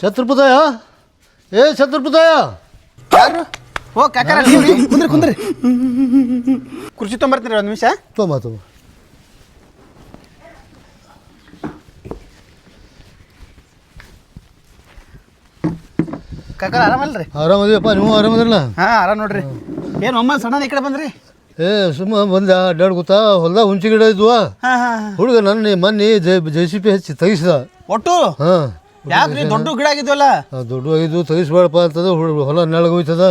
ಛತ್ರಪುತಾಯ ಏ ಛತ್ರಪುತಾಯ ಯಾರು? ಓ ಕಾಕಾರ ಕುಂದ್ರಿ ಕುಂದ್ರಿ ಕುರ್ಚಿ ತೊಂಬರ್ತೀರಿ ಒಂದು ನಿಮಿಷ. ತೊಂಬ ಕಾಕಾರ ಆರಾಮಲ್ರಿ? ಆರಾಮದಿಯಪ್ಪ, ನೀವು ಆರಾಮದಿರಲ್ಲ? ಹಾಂ ಆರಾಮ್ ನೋಡ್ರಿ. ಏನು ಒಮ್ಮ ಸಣ್ಣ ಈ ಕಡೆ ಬಂದ್ರಿ? ಏ ಸುಮ್ಮ ಬಂದೆ ಅಡ್ಡಾಡ್ಕೊತಾ ಹೊಲ್ದಾಗ ಹುಂಚಿ ಗಿಡ ಇದ್ವ. ಹುಡುಗ ನನ್ನ ಮೊನ್ನೆ JCB ಹಚ್ಚಿ ತೆಗಿಸಿದ ಒಟ್ಟು. ಹಾಂ ಯಾಕ್ರಿ ದೊಡ್ಡ ಗಿಡ ಆಗಿದ್ವಲ್ಲ? ದೊಡ್ಡ ಆಗಿದ್ದು ತೆಗಿಸ್ಬೇಡಪ್ಪ ಅಂತದ. ಹೊಲ ನೆಳಗೋಯ್ತದ,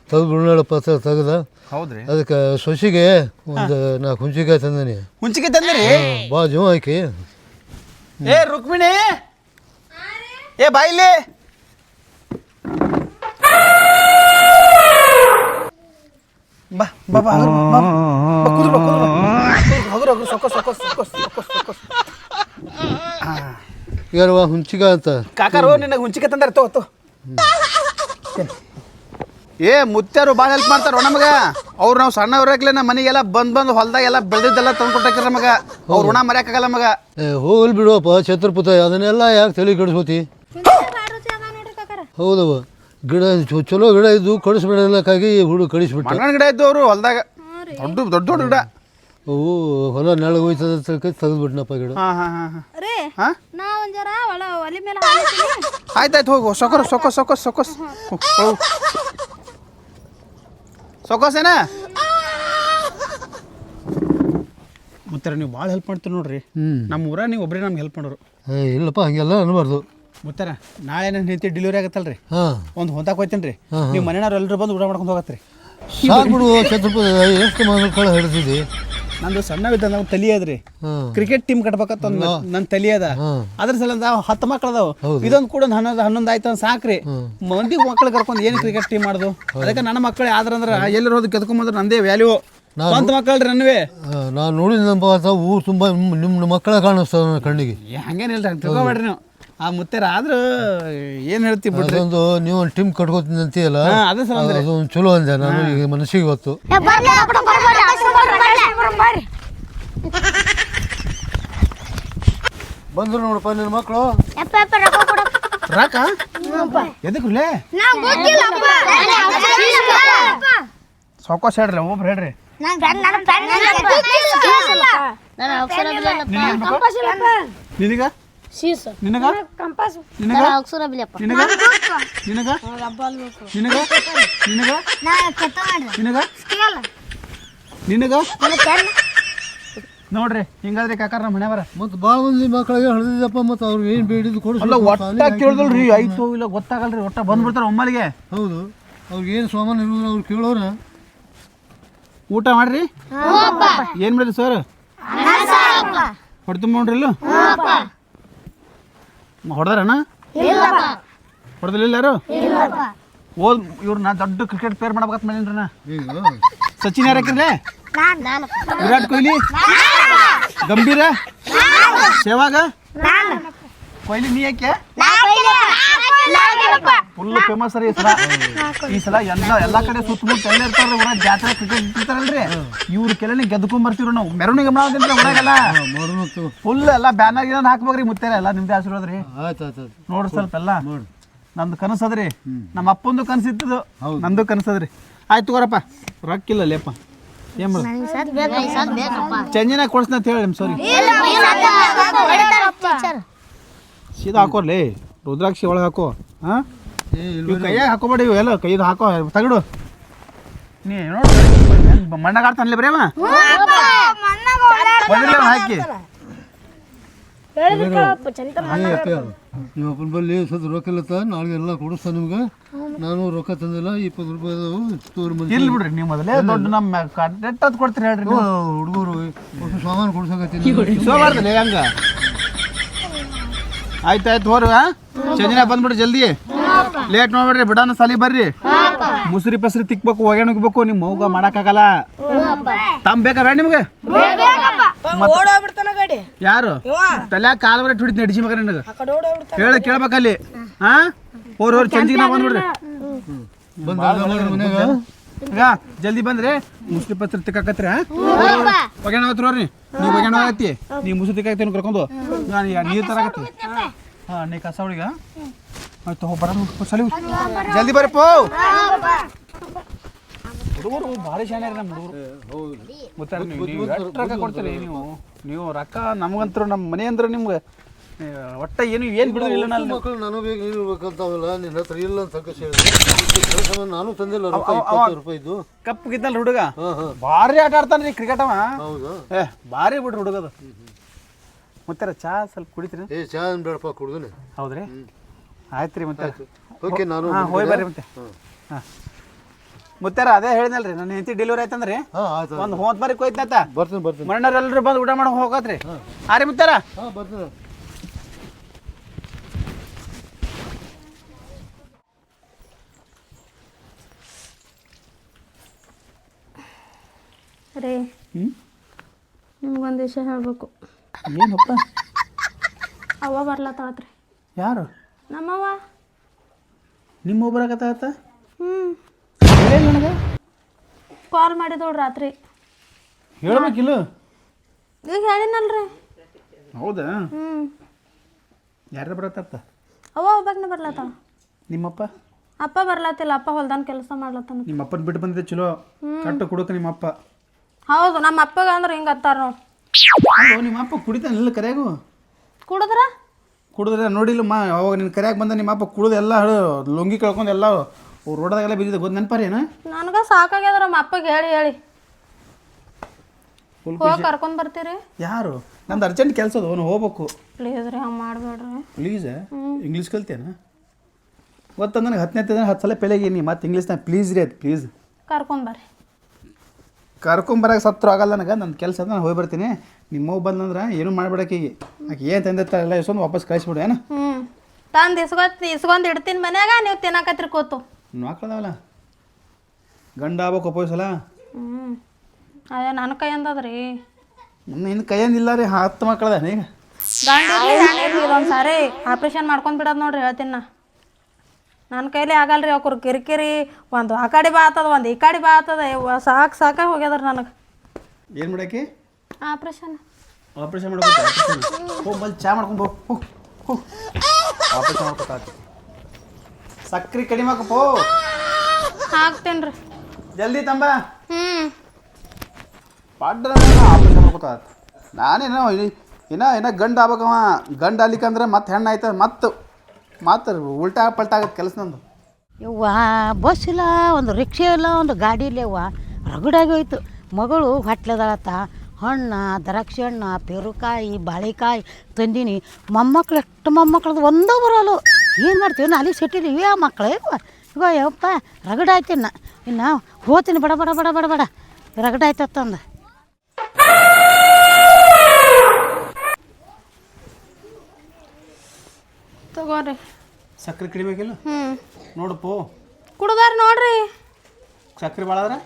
ತೆಗೆದು ಬಿಡಪ್ಪ ತೆಗೆದ. ಹೌದ್ರಿ. ಅದಕ್ಕೆ ಸೊಸಿಗೆ ಒಂದು 4 ಹುಂಚಿಕಾಯಿ ತಂದನಿ. ಹುಂಚಿಗೆ ತಂದಿರಿ? ಬಾ ಜೀವ ಆಕಿ. ಏ ರುಕ್ಮಿಣಿ, ಏ ಬಾಯಿಲಿ. ಬಾ ಬಾ ಬಾ ಕುದುರು ಬಾ ಕುದುರು ಹಗುರು ಹಗುರು ಸೊಕ್ಕ ಸೊಕ್ಕ ಸೊಕ್ಕ ಸೊಕ್ಕ ಸೊಕ್ಕ. ಯಾರವ ಹುಂಚಿಕ ಅಂತ? ಕಾಕಾರು ನಿನಗೆ ಹುಂಚಿಕೆ ತಂದಾರೆ ತೋ. ಏ ಮುತ್ಯಾರು ಭಾಳ ಹೆಲ್ಪ್ ಮಾಡ್ತಾರ ನಮಗ. ಅವ್ರು ನಾವು ಸಣ್ಣವ್ರಾಗ್ಲೇ ನಮ್ಮ ಮನೆಗೆಲ್ಲ ಬಂದು ಹೊಲ್ದಾಗೆಲ್ಲ ಬೆಳೆದಿದ್ದೆಲ್ಲ ತಂದು ಕೊಟ್ಟಾಕ್ರ ನಮಗ. ಅವ್ರು ಋಣ ಮರ್ಯಾಕಾಗಲ್ಲ ನಮಗ. ಹೋಗ್ಲಿ ಬಿಡುವಪ್ಪ ಛತ್ರಪುತಾಯ, ಅದನ್ನೆಲ್ಲ ಯಾಕೆ ತಲೆ ಕೆಡಿಸ್ಕೋತಿ? ಹೌದವ, ಗಿಡ ಚಲೋ ಗಿಡ ಇದ್ದು ಕಡಿಸ್ಬಿಡಲಕ್ಕಾಗಿ ಹುಡುಗ ಕಡಿಸ್ಬಿಟ್ಟ. ಮಣ್ಣನ ಗಿಡ ಇದ್ದು ಅವರು ಹೊಲ್ದಾಗ ದೊಡ್ಡ ದೊಡ್ಡ ದೊಡ್ಡ ಗಿಡ. ಅವು ಹೊಲ ನೆಳಗೋಯ್ತದ ತೆಗೆದ್ಬಿಟ್ನಪ್ಪ ಗಿಡ. ಆಯ್ತಾಯ್ತು ಹೋಗು. ಸೊಕೊರ್ ಸೊಕೊಸ್ ಸೊಕೊಸ್ ಸೊಕೊಸ್ ಸೊಕೊಸೇನ ಮುತ್ತರ. ನೀವು ಭಾಳ ಹೆಲ್ಪ್ ಮಾಡ್ತೀರಿ ನೋಡ್ರಿ. ನಮ್ಮ ಊರ ನೀವು ಒಬ್ಬರೇ ನಮ್ಗೆ ಹೆಲ್ಪ್ ಮಾಡೋರು. ಇಲ್ಲಪ್ಪ ಹಂಗೆಲ್ಲ ಅನ್ಬಾರ್ದು ಮುತ್ತರ. ನಾಳೆ ನನ್ನ ಹೆಂಡತಿ ಡೆಲಿವರಿ ಆಗತ್ತಲ್ರಿ, ಒಂದು ಹೊಂದಾಕ್ ಹೋಯ್ತೇನೆ ರೀ. ನೀವು ಮನೆಯವ್ರು ಎಲ್ಲರೂ ಬಂದು ಊಟ ಮಾಡ್ಕೊಂಡು ಹೋಗತ್ರಿ. ಸಾಕು ಬಿಡು ಛತ್ರಪುತಾಯ, ಎಷ್ಟು ಮಕ್ಕಳ ಹಿಡ್ತಿದ್ದಿ? ನಂದು ಸಣ್ಣವಿದ್ದ ನಾವು ತಲಿ ಅದ್ರಿ. ಕ್ರಿಕೆಟ್ ಟೀಮ್ ಕಟ್ಬೇಕಂತ ನನ್ನ ತಲಿ ಅದ. ಅದ್ರ ಸಲ 10 ಮಕ್ಳು ಅದಾವ. ಇದೊಂದು ಕೂಡ 11 ಆಯ್ತು ಸಾಕ್ರಿ. ಮಂದಿ ಮಕ್ಳು ಕರ್ಕೊಂಡು ಏನು ಕ್ರಿಕೆಟ್ ಟೀಮ್ ಮಾಡುದು? ಅದಕ್ಕೆ ನನ್ನ ಮಕ್ಕಳು ಆದ್ರಂದ್ರೆ ಎಲ್ಲರೂ ಹೋದ್ ಕೆತ್ಕೊಂಬಂದ್ರೆ ನಂದೇ ವ್ಯಾಲ್ಯೂ. ಸ್ವಂತ ಮಕ್ಕಳ್ರಿ ನನ್ವೇ. ನಾನು ನೋಡಿದ ಊರು ತುಂಬ ನಿಮ್ಮ ಮಕ್ಕಳ ಕಾಣಿಸ್ತಾವ ನನ್ನ ಕಣ್ಣಿಗೆ. ಹಂಗೇನಿಲ್ಲ, ತಿಳ್ಕೊಬೇಡ್ರಿ ನೀವು. ಆ ಮುತ್ತೆರ ಆದ್ರೂ ಏನು ಹೇಳ್ತೀವಿ ಬಿಡ್ರಿ. ಅದೊಂದು ನೀವು ಒಂದು ಟೀಮ್ ಕಟ್ಕೋತೀನಿ ಅಂತೀಯಲ್ಲ, ಅದೊಂದು ಚಲೋ ಅಂದೆ ನಾನು ಈಗ ಮನಸ್ಸಿಗೆ ಇವತ್ತು. ಬಂದ್ರು ನೋಡಪ್ಪ ನಿನ್ನ ಮಕ್ಕಳು. ರಾಕ ಎದಕ್ರೇ ಸಾವಕಾಶ ಹೇಳ್ರಿ, ಒಬ್ಬರು ಹೇಳ್ರಿ. ನಿನಗ ನಿನಗ ನಿನಗ ನಿನಗ ನಿನಗ ನಿನಗ ನಿನಗ ನಿನಗ ನೋಡ್ರಿ. ಹಿಂಗಾದ್ರೆ ಕಾಕಾರ ನಮ್ಮ ಮನೆ ಬರ ಮತ್ತೆ ಭಾಳ ಮಂದಿ ಮಕ್ಕಳಿಗೆ ಹಳದಿದ್ದಪ್ಪ. ಮತ್ತು ಅವ್ರಿಗೆ ಏನು ಬೇಡಿದ್ದು ಕೊಡಿಸಲ್ಲ. ಒಟ್ಟ ಕೇಳ್ದಲ್ರಿ, ಆಯ್ತು ಇಲ್ಲ ಗೊತ್ತಾಗಲ್ರಿ, ಒಟ್ಟ ಬಂದ್ಬಿಡ್ತಾರ ಒಮ್ಮಲಿಗೆ. ಹೌದು, ಅವ್ರಿಗೆ ಏನು ಸಾಮಾನು ಇರೋದು ಅವ್ರು ಕೇಳೋರ. ಊಟ ಮಾಡ್ರಿ. ಏನು ಮಾಡಿರಿ ಸರ್? ಹೊಡ್ತು ನೋಡ್ರಿ. ಹೊಡೆದಾರಣ್ಣ? ಹೊಡೆದಿಲ್ಲ ಯಾರು? ಓದ್ ಇವ್ರು ನಾ ದೊಡ್ಡ ಕ್ರಿಕೆಟ್ ಪ್ಲೇಯರ್ ಮಾಡ್ಬೇಕಂತ ಮಾಡೀನ್ರಿ ನಾ. ಸಚಿನ್ ಯಾರು ಹಾಕಿರ್ಲೆ? ವಿರಾಟ್ ಕೊಹ್ಲಿ, ಗಂಭೀರ, ಸೆಹ್ವಾಗ್, ಕೊಹ್ಲಿ ನೀ ಯಾಕೆ? ಫುಲ್ ಫೇಮಸ್ ರೀ ಈ ಸಲ ಎಲ್ಲ ಕಡೆ ಸುತ್ತಮುತ್ತ ಎಲ್ಲ ಇರ್ತಾರ ಊರಾಗ ಜಾತ್ರೆ ಕ್ರಿಕೆಟ್ ಇರ್ತಾರಲ್ರಿ. ಇವ್ರ ಕೆಲ ಗೆದ್ಕೊಂಡ್ ಬರ್ತೀವ್ರಿ ನಾವು. ಮೆರವಣಿಗೆ ಮಾಡೋದಿಲ್ಲ ಊರಾಗೆಲ್ಲ ಫುಲ್ ಎಲ್ಲ ಬ್ಯಾನರ್ ಗಿನ ಹಾಕ್ಬೇಕ್ರಿ. ಮುತ್ತಾರೆ ಎಲ್ಲ ನಿಮ್ದೇ ಆಶೀರ್ವಾದ ರೀ. ನೋಡ್ರಿ ಸ್ವಲ್ಪ ಎಲ್ಲ ನಂದು ಕನಸದ್ರಿ, ನಮ್ಮ ಅಪ್ಪಂದು ಕನಸಿತ್ತದು, ನಂದು ಕನಸದ್ರಿ. ಆಯ್ತು ತಗೋರಪ್ಪ, ರೊಕ್ಕಿಲ್ಲ ಲೇಪ. ಏನ್ ಚಂಜಿನ ಕೊಡ್ಸ್ನ ಅಂತ ಹೇಳಿ. ಸಾರಿ ಸೀದಾ ಹಾಕೋರ್ಲಿ, ರುದ್ರಾಕ್ಷಿ ಒಳಗೆ ಹಾಕೋ. ಹಾಂ ಕೈಯಾಗ ಹಾಕೋಬೇಡಿ, ಇವು ಎಲ್ಲ ಕೈದು ಹಾಕೋ ತಗಡು. ನೀ ನೋಡಿ ಮಣ್ಣಾಗ ಆಡ್ತಾನಲ್ಲ ಬರೀ ಅವ ಹಾಕಿ. ನಿಮ್ಮ ಅಪ್ಪನ ಬಲ್ಲಿ ಸ್ವಲ್ಪ ರೊಕ್ಕ ಇಲ್ಲತ್ತ, ನಾಳೆಗೆ ಎಲ್ಲ ಕೊಡಿಸ್ತಾ ನಿಮ್ಗೆ. ನಾನು ರೊಕ್ಕ ತಂದಿಲ್ಲ, 20 ರೂಪಾಯಿ ಅದಾವು. ಇಲ್ಲಿ ಬಿಡ್ರಿ, ನೀವು ಮೊದಲೇ ದೊಡ್ಡ ನಮ್ಮ ಎಟ್ಟದ್ ಕೊಡ್ತೀರಿ ಹೇಳ್ರಿ. ಹುಡುಗರು ಒಟ್ಟು ಸಾಮಾನು ಕೊಡ್ಸಕತ್ತೀನಿ. ಸೋಬಾರ್ದಲ್ಲ ಹಂಗ. ಆಯ್ತಾಯ್ತು ಹೋರಿ. ಚಂದಿನ ಬಂದ್ಬಿಡ್ರಿ ಜಲ್ದಿ, ಲೇಟ್ ನೋಡ್ಬಿಡ್ರಿ. ಬಿಡಾನ ಸಾಲಿ ಬರ್ರಿ. ಮುಸ್ರಿ ಪಸ್ರಿ ತಿಕ್ಬೇಕು, ಒಗ್ಯಾಣ ಉಗ್ಬೇಕು. ನಿಮ್ಮ ಮೌಗ ಮಾಡಕ್ಕಾಗಲ್ಲ. ತಮ್ಮ ಬೇಕಾ ಬೇಡ ನಿಮ್ಗೆ? ಯಾರು ತಲ್ಯಾಗ ಕಾಲ್ ಬರ ಹಿಡಿದ್ ನಡಿಸಿ ಮಗ ನಿನಗೆ ಕೇಳ್ಬೇಕಲ್ಲಿ. ಹಾಂ ಹೋರಿ ಚಂಜಿಗೆ ನಾ ಬಂದ್ಬಿಡ್ರಿ ಮನ್ಯಾಗ ಈಗ ಜಲ್ದಿ ಬಂದ್ರೆ ಮುಸ್ಲಿ ಪತ್ರ ತಿಕ್ಕಾಕತ್ರಿ ಒಗ್ಯಾಣ ಹೋಗ್ರಿ ನೀವು ಒಗ್ಯಾಣ ಆಗತ್ತಿ ನೀವು ಮುಸ್ಲಿ ತಿಕ್ಕಾಕತ್ತಿ ಕರ್ಕೊಂಡು ನಾನು ಈಗ ನೀರು ತರಾಕತ್ತಿ ಹಾಂ ನೀ ಕಸ ಹುಡುಗ ಆಯ್ತು ಹೋಗಿ ಬರೋದು ಸಲಿ ಜಲ್ದಿ ಬರ್ರಿ ಪೋ ಹುಡುಗರು ಭಾರಿ ಶಾನ್ಯಾರ ನಮ್ಮ ಹುಡುಗರು ಮತ್ತೆ ನೀವು ಎಷ್ಟು ರೊಕ್ಕ ಕೊಡ್ತೀರಿ ನೀವು ರೊಕ್ಕ ನಮಗಂತರು ನಮ್ಮ ಮನೆ ಅಂದ್ರೆ ನಿಮ್ಗೆ ಒಟ್ಟ ಏನು ಬಿಡೋದಿಲ್ಲ ಮಕ್ಕಳು ನಾನು ಬೇಕು ನೀನು ಬೇಕಂತಾವಲ್ಲ ನಿನ್ನ ಹತ್ರ ಇಲ್ಲ ಅಂತ ಸಂಕಷ್ಟ ಹೇಳಿದೆ ನಾನು ತಂದಿಲ್ಲ ರೂಪಾಯಿ ಇದ್ದು ಕಪ್ಪಗಿದ್ದಲ್ಲ ಹುಡುಗ ಭಾರಿ ಆಟ ಆಡ್ತಾನ್ರಿ ಕ್ರಿಕೆಟ್ ಅವ ಹೌದಾ ಭಾರಿ ಬಿಡ್ರಿ ಹುಡುಗದು ಮತ್ತೆ ಚಾ ಸ್ವಲ್ಪ ಕುಡಿತೀರಿ ಚಾ ಬೇಡಪ್ಪ ಕುಡ್ದನೆ ಹೌದ್ರಿ ಆಯ್ತು ರೀ ಮತ್ತೆ ಓಕೆ ನಾನು ಹೋಗಿ ಬರ್ರಿ ಮತ್ತೆ ಹಾಂ ಮುತ್ತಾರ ಅದೇ ಹೇಳಿದ್ನಲ್ರಿ ನನ್ನ ಹೆಂಡತಿ ಡೆಲಿವರಿ ಆಯ್ತಂದ್ರಿ ಒಂದು ಹೋದ್ ಬಾರಿ ಕೊಯ್ತಂತ ಬರ್ತೀನಿ ಮಣ್ಣರೆಲ್ಲರೂ ಬಂದು ಊಟ ಮಾಡೋ ಹೋಗತ್ರಿ ಹಾಂ ರೀ ಮುತ್ತಾರ ಬರ್ತೀನಿ ರೇ ನಿಮ್ಗೊಂದು ವಿಷಯ ಹೇಳ್ಬೇಕು ಏನಪ್ಪ ಅವ್ವ ಬರ್ಲತ್ತಾಳತ್ರಿ ಯಾರು ನಮ್ಮವ್ವ ನಿಮ್ಮ ಒಬ್ಬರಾಗತ್ತ ನನಗೆ ಕಾಲ್ ಮಾಡಿದೋಳು ರಾತ್ರಿ ಹೇಳ್ಬೇಕಿಲ್ಲ ಈಗ ಹೇಳಿನಲ್ರಿ ಹೌದಾ ಯಾರು ಬರತ್ತ ಅವ್ವ ಒಬ್ಬಾಕ್ನೆ ಬರ್ಲತ್ತಾಳ ನಿಮ್ಮಪ್ಪ ಅಪ್ಪ ಬರ್ಲತ್ತಿಲ್ಲ ಅಪ್ಪ ಹೊಲ್ದಾನ ಕೆಲಸ ಮಾಡ್ಲತ್ತಾನ ನಿಮ್ಮ ಅಪ್ಪನ ಬಿಟ್ಟು ಬಂದಿದ್ದೆ ಚಲೋ ಕಟ್ಟು ಕುಡುಕ ನಿಮ್ಮಪ್ಪ ಹೌದು ನಮ್ಮ ಅಪ್ಪಗ ಅಂದ್ರೆ ಹಿಂಗೆ ಹತ್ತಾರ ನೋಡಿ ನಿಮ್ಮ ಅಪ್ಪ ಕುಡಿತಾನಿಲ್ಲ ಕರೆಯಾಗು ಕುಡಿದ್ರ ನೋಡಿಲ್ಲ ಅವಾಗ ನಿನ್ನ ಕರೆಯಾಗ ಬಂದ ನಿಮ್ಮ ಅಪ್ಪ ಕುಡಿದು ಎಲ್ಲ ಲುಂಗಿ ಕಳ್ಕೊಂಡು ಎಲ್ಲ ರೋಡದಾಗೆಲ್ಲ ಬಿದ್ದಿದೆ ಗೊತ್ತು ನೆನಪಾರೇನು ನನಗೆ ಸಾಕಾಗ್ಯದ ನಮ್ಮ ಅಪ್ಪಗೆ ಹೇಳಿ ಹೋಗಿ ಕರ್ಕೊಂಡ್ ಬರ್ತೀರಿ ಯಾರು ನಂದು ಅರ್ಜೆಂಟ್ ಕೆಲಸ ಅದು ಅವನು ಹೋಗ್ಬೇಕು ಪ್ಲೀಸ್ ರೀ ಹಂಗೆ ಮಾಡಬೇಡ್ರಿ ಪ್ಲೀಸ್ ಇಂಗ್ಲೀಷ್ ಕಲ್ತೇನ ಗೊತ್ತ ನನಗೆ 10 ಸಲ ಪೆಳೆಗೀನಿ ಮತ್ತೆ ಇಂಗ್ಲೀಷ್ನಾಗ ಪ್ಲೀಸ್ ರೀ ಅದು ಪ್ಲೀಸ್ ಕರ್ಕೊಂಬರ್ರಿ ಕರ್ಕೊಂಬರಕ್ಕೆ ಸತ್ರು ಆಗಲ್ಲ ನನಗೆ ನನ್ನ ಕೆಲಸ ಅದ ನಾನು ಹೋಗಿ ಬರ್ತೀನಿ ನಿಮ್ಮವ್ ಬಂದಂದ್ರೆ ಏನೂ ಮಾಡ್ಬಿಡಕ್ಕೆ ಈಗ ಆಕೆ ಏನು ತಂದಿರ್ತಾರಲ್ಲ ಇಸ್ಕೊಂಡು ವಾಪಸ್ ಕಳಿಸ್ಬಿಡು ಏನು ತಂದು ಇಸ್ಕೊಂಡ್ ಇಡ್ತೀನಿ ಮನ್ಯಾಗ ನೀವು ತಿನ್ನಕತ್ರಿ ಕೂತು ಮಕ್ಕಳದಾವಲ್ಲ ಗಂಡ ಆಗ್ಬೇಕು ಅಪ್ಪೋಸಲ ಅದೇ ನನ್ನ ಕೈ ಅಂದದ್ರಿ ನಿನ್ನ ಕೈಯಂದಿಲ್ಲ ರೀ 10 ಮಕ್ಕಳದ ಈಗ ಇದೊಂದು ಸಾರಿ ಆಪ್ರೇಷನ್ ಮಾಡ್ಕೊಂಡು ಬಿಡೋದು ನೋಡ್ರಿ ಹೇಳ್ತೀನಿ ನಾ ನನ್ನ ಕೈಲಿ ಆಗಲ್ರಿ ಅವ್ರ ಕಿರಿಕಿರಿ ಒಂದು ಆ ಕಡೆ ಬಾ ಆತದ ಒಂದು ಈ ಕಡೆ ಬಾ ಆತದ ಸಾಕಾಗಿ ಹೋಗ್ಯದ್ರಿ ನನಗೆ ಏನು ಮಾಡಕ್ಕೆ ಆಪ್ರೇಷನ್ ಮಾಡ್ಬೇಕು ಹೋಗಿ ಚಾ ಮಾಡ್ಕೊಂಡು ಹೋಗಿ ಆಪ್ರೇಷನ್ ಮಾಡ್ಕೊತ ಸಕ್ರೆ ಕಡಿಮೆ ಹಾಕಪ್ಪೋ ಹಾಕ್ತೇನೆ ರೀ ಜಲ್ದಿ ತಂಬ ಪಾಡ್ರ ಆಪ್ರೇಷನ್ ಮಾಡ್ಕೊತ ನಾನೇನೋ ಇನ್ನ ಗಂಡು ಆಗ್ಬೇಕವ ಗಂಡು ಅಲ್ಲಿಕಂದ್ರೆ ಮತ್ತೆ ಹೆಣ್ಣು ಆಯ್ತ ಮತ್ತೆ ಉಲ್ಟಾ ಪಲ್ಟಾ ಆಗತ್ತೆ ಕೆಲಸ ನಂದು ಯವ್ವ ಬಸ್ ಇಲ್ಲ ಒಂದು ರಿಕ್ಷಾ ಇಲ್ಲ ಒಂದು ಗಾಡಿ ಇಲ್ಲ ಯವ್ವ ರಗಡಾಗಿ ಹೋಯ್ತು ಮಗಳು ಹೊಟ್ಲೆದಾಳತ್ತ ಹಣ್ಣು ದ್ರಾಕ್ಷಿ ಹಣ್ಣು ಪೇರುಕಾಯಿ ಬಾಳೆಕಾಯಿ ತಂದೀನಿ ಮೊಮ್ಮಕ್ಳು ಎಷ್ಟು ಮೊಮ್ಮಕ್ಳದು ಒಂದೂ ಬರೋಲ್ಲ ಏನು ಮಾಡ್ತೀವಿ ಅಲ್ಲಿ ಸಿಟ್ಟಿದ್ದೀವಿ ಆ ಮಕ್ಕಳು ಇವ ಯಪ್ಪ ರಗಡಾಯ್ತು ಇನ್ನು ಹೋಗ್ತೀನಿ ಬಡ ಬಡ ಬಡ ಬಡ ಬಡ ರಗಡಾಯ್ತಂದು ತಗೋರಿ ಸಕ್ಕರೆ ಕಡಿಬೇಕಿಲ್ಲ ನೋಡಪ್ಪು ಕುಡ್ದಾರ ನೋಡ್ರಿ ಸಕ್ಕರೆ ಭಾಳ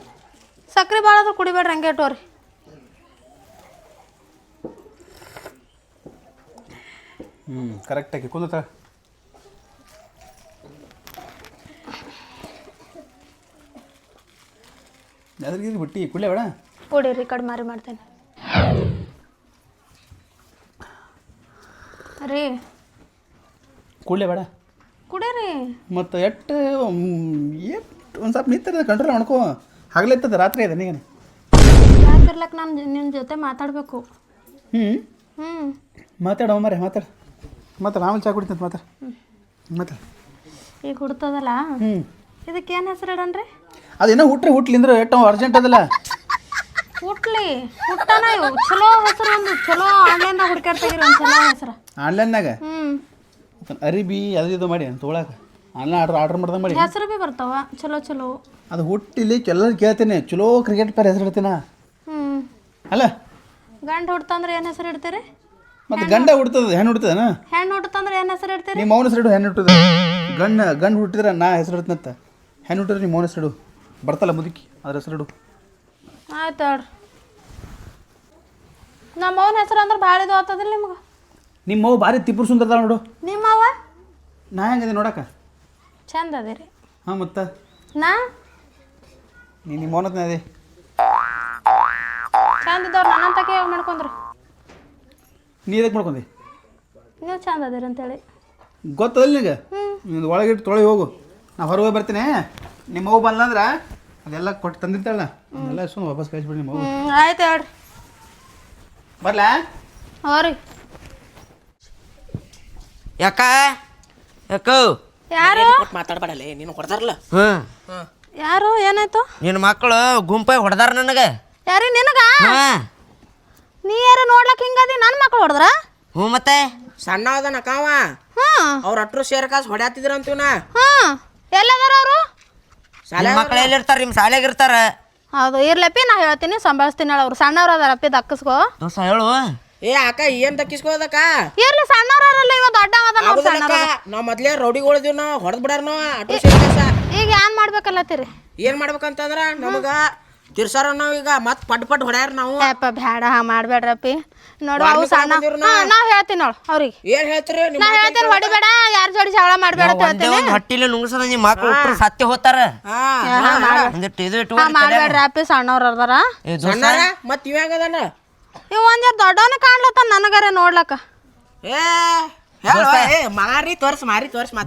ಸಕ್ರೆ ಭಾಳ ಅದ್ರ ಕುಡಿಬೇಡ್ರಿ ಹಂಗೆ ಇಟ್ಟೋರಿ ಕರೆಕ್ಟ್ ಆಗಿ ಕುಂದತ ಅದ್ರಿಗೆ ಬಿಟ್ಟು ಕುಳ್ಳೆ ಬೇಡ ಕುಡೀರಿ ಕಡಿಮಾರಿ ಮಾಡ್ತೇನೆ ರೀ ಕುಳ್ಳೆ ಬೇಡ ಕುಡೀರಿ ಮತ್ತು ಎಷ್ಟು ಒಂದು ಸ್ವಲ್ಪ ನಿಂತದ ಕಂಟ್ರೋಲ್ ಮಾಡ್ಕೋ ಹಗಲೆತ್ತದ ರಾತ್ರಿ ಇದೆ ನೀನು ಯಾಕಿರ್ಲಕ್ಕೆ ನಾನು ನಿಮ್ಮ ಜೊತೆ ಮಾತಾಡಬೇಕು ಮಾತಾಡೋ ಮರೆ ಮಾತಾಡ ಆಮೇಲೆ ಚಾ ಕುಡಿತಂತ ಮಾತಾಡ ಈಗ ಹುಡ್ತದಲ್ಲ ಇದಕ್ಕೆ ಏನು ಹೆಸರು ಇಡನ್ರಿ ಅದೇನೋ ಹುಟ್ಲಿಂದ್ರೆ ಎಷ್ಟು ಅರ್ಜೆಂಟ್ ಅದಲ್ಲ ಹುಟ್ಟನ ಇವು ಚಲೋ ಹೆಸರು ಒಂದು ಚಲೋ ಆನ್ಲೈನ್ದಾಗ ಹುಡ್ಕ್ಯಾರ ತೆಗಿರಿ ಒಂದು ಚಲೋ ಹೆಸರು ಆನ್ಲೈನ್ನಾಗ ಅರಿಬಿ ಅದು ಮಾಡಿ ತೊಗೊಳಕ ಆನ್ಲೈನ್ ಆರ್ಡರ್ ಮಾಡ್ದೆ ಮಾಡಿ ಹೆಸರು ಭೀ ಬರ್ತಾವ ಚಲೋ ಅದು ಹುಟ್ಟಿಲಿ ಎಲ್ಲರೂ ಕೇಳ್ತೀನಿ ಚಲೋ ಕ್ರಿಕೆಟ್ ಪ್ಲೇಯರ್ ಹೆಸರು ಇಡ್ತೀನ ಅಲ್ಲ ಗಂಡು ಹುಡ್ತಂದ್ರೆ ಏನು ಹೆಸರು ಇಡ್ತೀರಿ ಮತ್ತು ಗಂಡ ಹುಡ್ತದ ಹೆಣ್ಣು ಹುಡ್ತದನ ಹೆಣ್ಣು ಹುಡ್ತಂದ್ರೆ ಏನು ಹೆಸರು ಇಡ್ತೀರಿ ನಿಮ್ಮ ಮೌನ ಹೆಸರು ಹೆಣ್ಣು ಹುಟ್ಟದ ಗಂಡು ಹುಟ್ಟಿದ್ರೆ ನಾ ಹೆಸರು ಇಡ್ತೀನಂತ ಹೆಣ್ಣು ಹುಟ್ಟಿದ್ರೆ ನಿಮ್ಮ ಮೌನ ಹೆಸರು ಬರ್ತಲ್ಲ ಮುದುಕಿ ಅದ್ರ ಹೆಸರು ಆಯ್ತು ಹೇಳ್ರಿ ನಮ್ಮ ಅವನ ಹೆಸರು ಅಂದ್ರೆ ಭಾಳ ಇದು ಆಗ್ತದಿಲ್ಲ ನಿಮ್ಗೆ ನಿಮ್ಮ ಮಗು ಭಾರಿ ತಿಪ್ಪುರು ಸುಂದರದಾಳ ನೋಡು ನಿಮ್ಮವ ನಾ ಹೆಂಗದೆ ನೋಡಕ್ಕ ಚಂದ ಅದಿರಿ ಹಾಂ ಮತ್ತು ನಾ ನಿಮ್ಮ ಮೌನತ್ನ ಅದೇ ಚಂದ ಇದ್ದವ್ರು ನನ್ನಂತ ಕೇಳಿ ಮಾಡ್ಕೊಂಡ್ರಿ ನೀ ಇದಕ್ಕೆ ಮಾಡ್ಕೊಂಡಿ ನೀವು ಚಂದ ಅದಿರಿ ಅಂತೇಳಿ ಗೊತ್ತದಲ್ಲ ನಿನಗೆ ನಿಮ್ದು ಒಳಗಿಟ್ಟು ತೊಳೆ ಹೋಗು ನಾ ಹೊರಗೆ ಹೋಗಿ ಬರ್ತೀನಿ ನಿಮ್ಮ ಮಗು ಬಂದಂದ್ರೆ ಅದೆಲ್ಲ ಕೊಟ್ಟು ತಂದಿರ್ತಾಳ ಎಲ್ಲ ಸುಮ್ಮನೆ ವಾಪಸ್ ಕಳಿಸ್ಬಿಡಿ ನಿಮ್ಮ ಮಗು ಆಯ್ತು ಹೇಳ್ರಿ ಬರ್ಲಾ ಹ್ಞೂ ರೀ ಯಾಕ ಯಾಕೋ ಯಾರು ಮಾತಾಡ್ಬೇಡಲ್ಲ ನೀನು ಹೊಡೆದಾರಲ್ಲ ಯಾರು ಏನಾಯ್ತು ನಿನ್ನ ಮಕ್ಕಳು ಗುಂಪಾಗಿ ಹೊಡೆದಾರ ನನಗೆ ಯಾರಿ ನಿನಗ ಹಾಂ ನೀ ಯಾರು ನೋಡ್ಲಕ್ ಹಿಂಗದಿ ನನ್ನ ಮಕ್ಳು ಹೊಡೆದ್ರ ಹ್ಞೂ ಮತ್ತೆ ಸಣ್ಣ ಅದನ ಕಾವ ಹಾಂ ಅವ್ರ ಅಟ್ರು ಸೇರ್ ಕಾಸು ಹೊಡ್ಯಾತಿದ್ರ ಅಂತೀವನ ಹಾಂ ಎಲ್ಲದಾರ ಅವರು ನಿಮ್ಮ ಮಕ್ಳು ಎಲ್ಲಿರ್ತಾರ ನಿಮ್ಮ ಶಾಲೆಗೆ ಇರ್ತಾರ ಹೌದು ಇರ್ಲಪ್ಪಿ ನಾ ಹೇಳ್ತೀನಿ ಸಂಭಾಳಿಸ್ತೀನಿ ಹೇಳ ಅವ್ರು ಸಣ್ಣವ್ರು ಅದಾರಪ್ಪಿ ದಕ್ಕಸ್ಕೋ ದೋಸ ಹೇಳು ಏ ಅಕ್ಕ ಏನ್ ದಕ್ಕಿಸ್ಕೋದಕ್ಕ ಇರ್ಲಿ ಸಣ್ಣವ್ರಲ್ಲ ಇವ ದೊಡ್ಡ ನಾವ್ ಮೊದ್ಲೇ ರೌಡಿಗಳಿದೀವಿ ನಾವು ಹೊಡೆದ್ ಬಿಡಾರ ನಾವು ಅಟ್ರು ಸೇರ್ ಕಾಸ ಈಗ ಏನ್ ಮಾಡ್ಬೇಕಲ್ಲತ್ತೀರಿ ಏನ್ ಮಾಡ್ಬೇಕಂತಂದ್ರ ನಮಗ ತಿರ್ಸಾರ ನಾವ್ ಈಗ ಮತ್ ಪಟ್ ಪಟ್ ಹೊಡ್ಯಾರ ನಾವು ಯಪ್ಪ ಬ್ಯಾಡ ಹಂಗ ಮಾಡ್ಬೇಡ್ರಪ್ಪಿ ನೋಡು ಅವು ಸಣ್ಣ ನಾ ಹೇಳ್ತೀನಿ ನೋಡು ಅವ್ರಿಗೆ ಏನ್ ಹೇಳ್ತೀರಿ ನಾ ಹೇಳ್ತೀನಿ ಹೊಡಿಬೇಡ ಯಾರ ಜೋಡಿ ಜಗಳ ಮಾಡ್ಬೇಡ ಅಂತ ಹೇಳ್ತೀನಿ ಹೊಟ್ಟಿಲಿ ನುಂಗ್ಸದ ನಿಮ್ಮ ಮಕ್ಳು ಹುಟ್ರು ಸತ್ಯ ಹೋತಾರ ಒಂದಿಟ್ಟು ಇದು ಇಟ್ಟು ಮಾಡ್ಬೇಡ್ರಿ ಅಪ್ಪಿ ಸಣ್ಣವ್ರ ಅದಾರ ಮತ್ ಇವ ಹೆಂಗದಾನ ಇವ್ ಒಂದ್ ಜರ ದೊಡ್ಡವನೇ ಕಾಣ್ಲತ್ತ ನನಗರೆ ನೋಡ್ಲಕ್ಕ ಮಾರಿ ತೋರ್ಸ್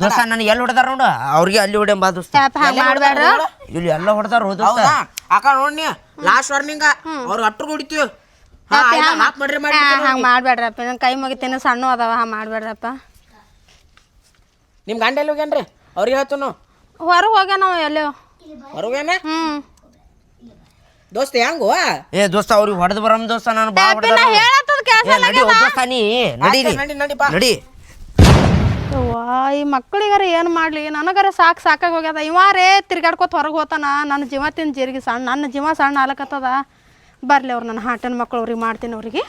ದೋಸ್ತ ನನಗೆ ಎಲ್ಲಿ ಹೊಡೆದಾರ ನೋಡು ಅವ್ರಿಗೆ ಅಲ್ಲಿ ಹೊಡೆಂಬ ದೋಸ್ತ ಯಪ್ಪ ಹಂಗ ಮಾಡ್ಬೇಡ್ರ ಇಲ್ಲಿ ಎಲ್ಲ ಹೊಡೆದಾರ ದೋಸ್ತ ಅಕ್ಕ ನೋಡ್ನಿ ಲಾಸ್ಟ್ ವಾರ್ನಿಂಗ ಅವ್ರ ಅಟ್ರು ಹೊಡಿತೀವಿ ಹಂಗ ಮಾಡ್ಬೇಡ್ರಪ್ಪ ನನ್ ಕೈ ಮುಗಿತೀನಿ ಸಣ್ಣ ಅದಾವ ಹಂಗ ಮಾಡ್ಬೇಡ್ರಪ್ಪ ನಿಮ್ ಗಂಡ ಎಲ್ಲಿ ಹೋಗ್ಯಾನ್ರಿ ಅವ್ರಿಗೆ ಹೇಳ್ತು ಹೊರಗೆ ಹೋಗ್ಯ ನಾವು ಎಲ್ಲೋ ಹೊರಗೇನ ದೋಸ್ತ ಹೆಂಗೋ ಏ ದೋಸ್ತ ಅವ್ರಿಗೆ ಹೊಡೆದು ಬರಮ್ ದೋಸ್ತ ನಾನು ಬಾ ಹೇಳತ್ತದ ಕೆಲಸ ನಡಿ ದೋಸ್ತ ನೀ ನಡಿ ನಡಿ ಈ ಮಕ್ಕಳಿಗಾರ ಏನು ಮಾಡಲಿ ನನಗಾರ ಸಾಕಾಗಿ ಹೋಗ್ಯದ ಇವಾರೇ ತಿರ್ಗಾಡ್ಕೊತ ಹೊರಗೆ ಹೋತಾನ ನನ್ನ ಜೀವ ತಿಂದು ಜೀರಿಗೆ ಸಣ್ಣ ನನ್ನ ಜೀವ ಸಣ್ಣ ಆಲಕತ್ತದ ಬರಲಿ ಅವ್ರು ನನ್ನ ಹಾಟನ ಮಕ್ಕಳು ಅವ್ರಿಗೆ ಮಾಡ್ತೀನಿ ಅವ್ರಿಗೆ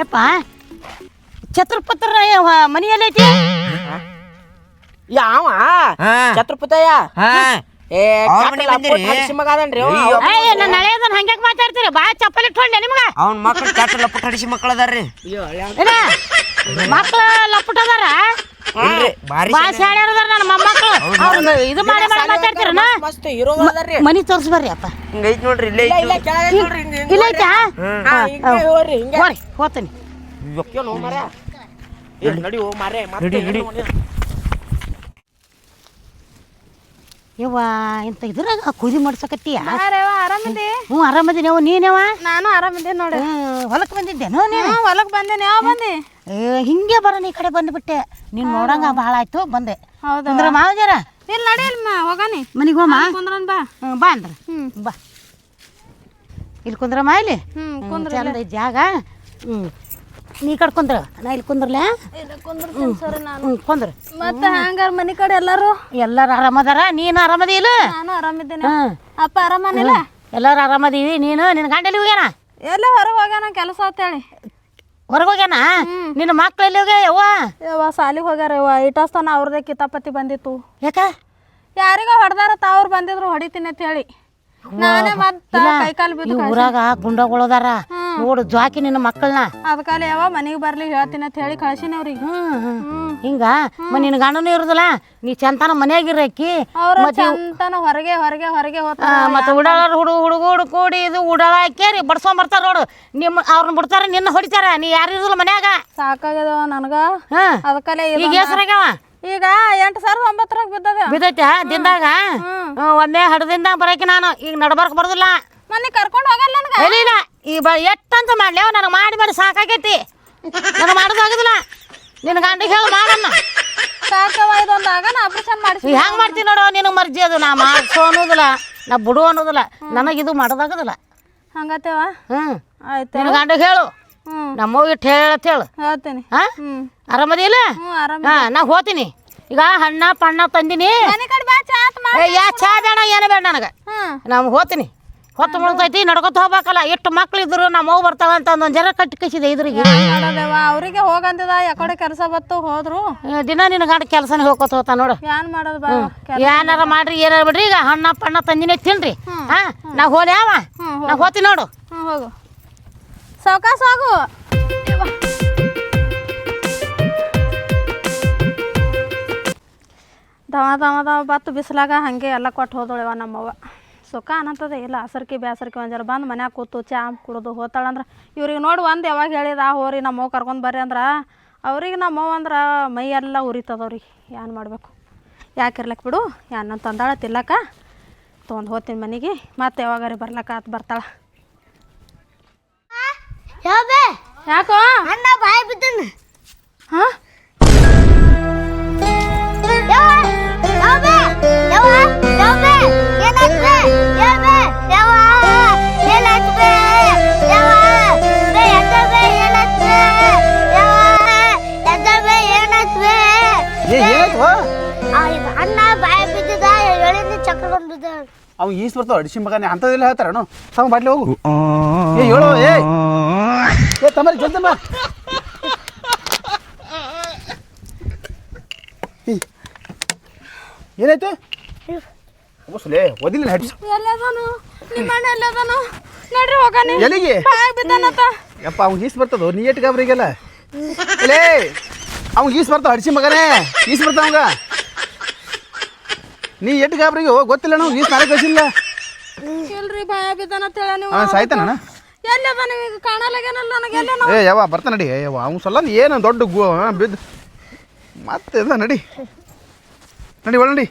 ಯಪ್ಪ ಛತ್ರಪತ್ರ ಮನೆಯಲ್ಲೈತಿ ಯಾವ ಛತ್ರಪತಯ್ಯ ನನ್ನ ಹಳೆಯದನ್ನ ಹಂಗ್ಯಾಕ್ ಮಾತಾಡ್ತೀರಿ ಬಾ ಚಪ್ಪಲ್ ಇಟ್ಕೊಂಡೆ ನಿಮ್ಗ ಅವ್ನ ಮಕ್ಳು ಕೆಟ್ಟ ಲಪಟ್ ಹಡಿಸಿ ಮಕ್ಕಳು ಅದಾರ್ರಿ ಮಕ್ಳು ಲಪಟ್ ಅದಾರ ಬಾ ಶಾಣ್ಯಾರ ಅದಾರ ನನ್ನ ಮೊಮ್ಮಕ್ಳು ಅವ್ರನ್ನ ಇದು ಮಾಡಿ ಮಾತಾಡ್ತೀರ ಮನಿ ತೋರ್ಸ್ ಬರ್ರಿ ಅಪ್ಪ ಹಿಂಗೈತ್ ನೋಡ್ರಿ ಇಲ್ಲೇ ಇಲ್ಲ ಐತಾ ಹೋಗ್ತೀನಿ ಯವ್ವ ಇಂಥ ಇದ್ರಾಗ ಕುದಿ ಮಾಡ್ಸಕತ್ತೀಯ ಆರಾಮಿದ್ದಿ ಹ್ಞೂ ಆರಾಮದೀನಿ ಅವ ನೀನವ ನಾನು ಆರಾಮಿದ್ದೆ ನೋಡಿ ಹೊಲಕ್ಕೆ ಬಂದಿದ್ದೇನೋ ನೀನು ಹೊಲಕ್ಕೆ ಬಂದೇನೆ ಯಾವ ಬಂದಿ ಹಿಂಗೆ ಬರೋಣ ಈ ಕಡೆ ಬಂದ್ಬಿಟ್ಟೆ ನೀನು ನೋಡಂಗ ಭಾಳ ಆಯ್ತು ಬಂದೆ ಹೌದಾ ಅಂದ್ರೆ ಮಾವಜರ ಇಲ್ಲಿ ನಡಿಯಲ್ಲ ಹೋಗಾನಿ ಮನೆಗೆ ಹೋಮ ಕುಂದ್ರನ್ ಬಾ ಬಾ ಅಂದ್ರೆ ಬಾ ಇಲ್ಲಿ ಕುಂದ್ರಮ್ಮ ಇಲ್ಲಿ ಕುಂದ್ರ ಚಂದ ಐತಿ ಜಾಗ ನೀ ಕಡೆ ಕುಂದ್ರ ನಾ ಇಲ್ಲಿ ಕುಂದ್ರಲ್ಲ ಕುಂದ್ರ ಮತ್ತೆ ಹ್ಯಾಂಗಾರ ಮನಿ ಕಡೆ ಎಲ್ಲಾರು ಎಲ್ಲಾರು ಆರಾಮದಾರ ನೀನು ಆರಾಮದಿ ಇಲ್ಲ ನಾನು ಆರಾಮಿದ್ದೇನೆ ಅಪ್ಪ ಆರಾಮನಿಲ್ಲ ಎಲ್ಲಾರು ಆರಾಮದೀವಿ ನೀನು ನಿನ್ನ ಗಂಡಲ್ಲಿ ಹೋಗ್ಯಾನ ಎಲ್ಲ ಹೊರಗೆ ಹೋಗ್ಯಾನ ಕೆಲಸ ಅಂತೇಳಿ ಹೊರಗೆ ಹೋಗ್ಯಾನ ನಿನ್ನ ಮಕ್ಳು ಎಲ್ಲಿ ಹೋಗ್ಯ ಯವ್ವ ಸಾಲಿಗೆ ಹೋಗ್ಯಾರ ಯವ್ವ ಇಟಾಸ್ತಾನ ಅವ್ರದೇ ಕಿತಾಪತಿ ಬಂದಿತ್ತು ಯಾಕ ಯಾರಿಗೋ ಹೊಡೆದಾರತ್ತ ಅವ್ರು ಬಂದಿದ್ರು ಹೊಡಿತೀನಿ ಅಂತ ಹೇಳಿ ನಾನೇ ಮತ್ತೆ ಕೈಕಾಲು ಬಿದ್ದು ಊರಾಗ ಗುಂಡಗಳದಾರ ನೋಡು ಜಾಕಿ ನಿನ್ನ ಮಕ್ಕಳನ್ನ ಅದಕ್ಕಾಲ ಯಾವ ಮನೆಗೆ ಬರ್ಲಿ ಹೇಳ್ತೀನಿ ಅಂತ ಹೇಳಿ ಕಳ್ಸಿನಿ ಅವ್ರಿಗೆ ಹಿಂಗ ನಿನ್ನ ಗಂಡನೂ ಇರುದಿಲ್ಲ ನೀ ಚಂತನ ಮನ್ಯಾಗಿರಕ್ಕಿ ಅವ್ರ ಚಂತನ ಹೊರಗೆ ಹೊರಗೆ ಹೊರಗೆ ಹೋಗ್ತಾರ ಮತ್ತೆ ಉಡಾಳ ಹುಡುಗರು ಕೂಡಿ ಇದು ಉಡಾಳ ಹಾಕ್ಯಾರಿ ಬಡ್ಸ್ಕೊಂಡ್ ಬರ್ತಾರ ನೋಡು ನಿಮ್ಮ ಅವ್ರನ್ನ ಬಿಡ್ತಾರ ನಿನ್ನ ಹೊಡಿತಾರ ನೀ ಯಾರು ಇರುದಿಲ್ಲ ಮನ್ಯಾಗ ಸಾಕಾಗ್ಯದವ ನನಗ ಅದಕ್ಕಾಲೆ ಈಗ ಹೆಸರಾಗ್ಯಾವ ಈಗ 8,900 ಬಿದ್ದದ ಬಿದ್ದೈತೆ ದಿನದಾಗ ಒಮ್ಮೆ ಹಡದಿಂದ ಬರಕ್ಕೆ ನಾನು ಈಗ ನಡ್ಬರ್ಕ್ ಬರೋದಿಲ್ಲ ಮನೆ ಕರ್ಕೊಂಡು ಹೋಗಲ್ಲ ನನಗ ಇಲ್ಲ ಈ ಎಷ್ಟಂತ ಮಾಡ್ಲಿ ನನಗೆ ಮಾಡಿ ಸಾಕಾಗೈತಿ ನನಗೆ ಮಾಡೋದಾಗುದಿಲ್ಲ ನಿನ್ನ ಗಂಡಿಗೆ ಹೇಳಿ ಮಾಡಣ್ಣ ಸಾಕವ ಇದೊಂದು ಆಗ ನಾ ಆಪರೇಷನ್ ಮಾಡಿಸಿ ಹೆಂಗ್ ಮಾಡ್ತೀನಿ ನೋಡು ನಿನಗೆ ಮರ್ಜಿ ಅದು ನಾ ಮಾಡ್ಸೋ ಅನ್ನೋದಿಲ್ಲ ನಾ ಬಿಡು ಅನ್ನೋದಿಲ್ಲ ನನಗಿದು ಮಾಡೋದಾಗುದಿಲ್ಲ ಹಂಗತ್ತೇವ ಆಯ್ತು ನಿನ್ನ ಗಂಡಿಗೆ ಹೇಳು ನಮ್ಮ ಇಟ್ಟು ಹೇಳು ಹೇಳ್ತೀನಿ ಆರಾಮದಿಲ್ಲ ನಾ ಹೋತೀನಿ ಈಗ ಹಣ್ಣ ಪಣ್ಣ ತಂದಿನಿ ಯಾ ಚಾ ಬೇಡ ಏನು ಬೇಡ ನನಗೆ ನಾವು ಹೋತೀನಿ ಹೊತ್ತು ಮುಳ್ತೈತಿ ನಡ್ಕೊತ ಹೋಗ್ಬೇಕಲ್ಲ ಎಷ್ಟು ಮಕ್ಳು ಇದ್ರು ನಮ್ಮ ಮಗು ಬರ್ತಾವ ಅಂತ ಒಂದೊಂದು ಜನ ಕಟ್ಟಿ ಕಸಿದೆ ಇದ್ರಿಗೆ ಅವ್ರಿಗೆ ಹೋಗಂತಿದ ಯಾಕಡೆ ಕೆಲಸ ಬತ್ತು ಹೋದ್ರು ದಿನ ನಿನ್ನ ಗಂಡ ಕೆಲಸನೇ ಹೋಗ್ಕೊತ ಹೋಗ್ತಾ ನೋಡು ಏನ್ ಮಾಡೋದು ಏನಾರ ಮಾಡ್ರಿ ಏನಾರ ಬಿಡ್ರಿ ಈಗ ಹಣ್ಣ ಪಣ್ಣ ತಂದಿನೇ ತಿನ್ರಿ ನಾ ಹೋಲಿ ಯಾವ ನಾ ಹೋತೀನಿ ನೋಡು ಹೋಗು ಸಾವಕಾಶ ಆಗು ದವ ಬತ್ತು ಬಿಸಿಲಾಗ ಹಾಗೆ ಎಲ್ಲ ಕೊಟ್ಟು ಹೋದೋಳೆವ ನಮ್ಮವ್ವ ಸುಖ ಅನ್ನಂತದೆ ಇಲ್ಲ ಹಸರ್ಕಿ ಬೇಸರ್ಕಿ ಒಂಜರ ಬಂದು ಮನ್ಯಾಗ ಕೂತು ಚಾ ಕುಡಿದು ಹೋತಾಳಂದ್ರೆ ಇವ್ರಿಗೆ ನೋಡಿ ಒಂದು ಯಾವಾಗ ಹೇಳಿದ ಹೋರಿ ನಮ್ಮವ್ವ ಕರ್ಕೊಂಡು ಬರ್ರಿ ಅಂದ್ರೆ ಅವ್ರಿಗೆ ನಮ್ಮವ್ವ ಅಂದ್ರೆ ಮೈ ಎಲ್ಲ ಉರಿತದವ್ರಿಗೆ ಏನು ಮಾಡಬೇಕು ಯಾಕಿರ್ಲಕ್ಕೆ ಬಿಡು ಏನು ತಂದಾಳ ತಿಲ್ಲಕ್ಕ ತೊಗೊಂಡು ಹೋಗ್ತೀನಿ ಮನೆಗೆ ಮತ್ತೆ ಯಾವಾಗಾರಿ ಬರ್ಲಕ್ಕ ಆತು ಬರ್ತಾಳ ಯಾಕೋ ಅಣ್ಣ ಬಾಯ್ ಬಿದ್ದನ ಹಾಂ ಅಣ್ಣ ಬಾಯ್ ಬಿದ್ದಿದ ಹೇಳಿದ ಚಕ್ರ ಬಂದಿದ್ದ ಅವ್ ಈಸ್ ಬರ್ತಾವ ಅಡಿಸಿ ಮಗನೇ ಅಂಥದ್ದೆಲ್ಲ ಹೇಳ್ತಾರನು ತಮ್ಮ ಬಾಟ್ಲಿ ಹೋಗು ಹೇಳು ಏ ತಮ್ಮರಿ ಜಲ್ದಿ ಬಾ ಏನಾಯ್ತು ಬಸ್ಲೇ ಓದಿಲ್ಲ ಹಡ್ಸಿ ಎಲ್ಲದನು ನಿಮ್ಮ ಅಣ್ಣ ಎಲ್ಲದನು ನೋಡ್ರಿ ಹೋಗಾನೆ ಎಲ್ಲಿಗೆ ಬಾಯ್ ಬಿದ್ದಾನತ್ತ ಯಪ್ಪ ಅವ್ನು ಈಸ್ ಬರ್ತದ ನೀ ಏಟ್ ಗಾಬ್ರಿಗೆಲ್ಲ ಲೇ ಅವ್ನು ಈಸ್ ಬರ್ತಾವ ಹಡ್ಸಿ ಮಗನೇ ಈಸ್ ಬರ್ತಾವ ಅವಂಗ ನೀ ಎಟ್ ಗಾಬ್ರಿಗೆ ಗೊತ್ತಿಲ್ಲ ನಾವು ಈಸ್ ನಾಳೆ ಕಳಿಸಿಲ್ಲ ಇಲ್ರಿ ಬಾಯ್ ಬಿದ್ದಾನತ್ತ ಹೇಳ ನೀವು ಹಾಂ ಸಾಯ್ತಾನ ಎಲ್ಲದ ನಿಮಗೆ ಕಾಣಲಾಗೇನಲ್ಲ ನನಗೆ ಎಲ್ಲ ಏ ಯಾವ ಬರ್ತಾನ ನಡಿ ಯಾವ ಅವ್ನು ಸಲ ಏನು ದೊಡ್ಡ ಬಿದ್ದು ಮತ್ತೆ ನಡಿ ನಡಿ ಒಳ ನಡಿ